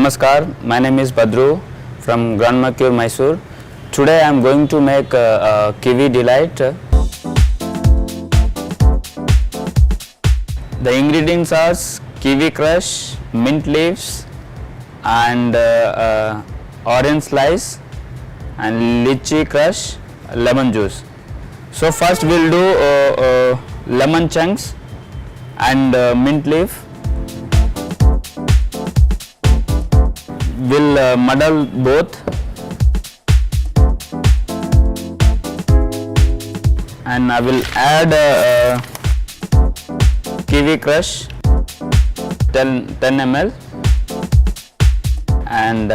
Namaskar, my name is Badru from Grandma Cure, Mysore. Today I am going to make a Kiwi Delight. The ingredients are kiwi crush, mint leaves and orange slice and lychee crush, lemon juice. So first we will do lemon chunks and mint leaf. We'll muddle both and I will add kiwi crush 10 ml and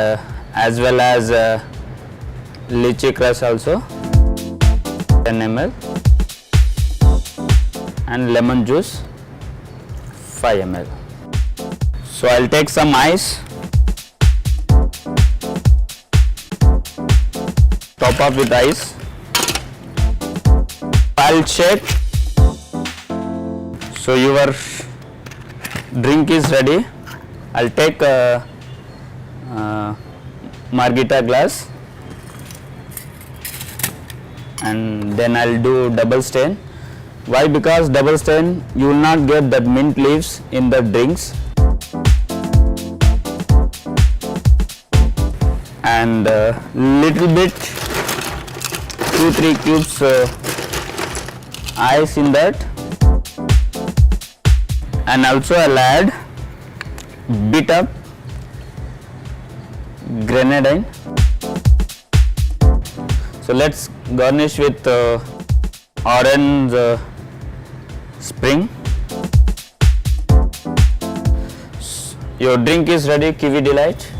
as well as lychee crush also 10 ml and lemon juice 5 ml. So I'll take some ice, top up with ice. I'll shake. So your drink is ready. I'll take a margarita glass and then I'll do double stain. Why? Because double stain you will not get that mint leaves in the drinks. And little bit 2-3 cubes ice in that, and also I'll add bit up grenadine. So let's garnish with orange spring. Your drink is ready, Kiwi Delight.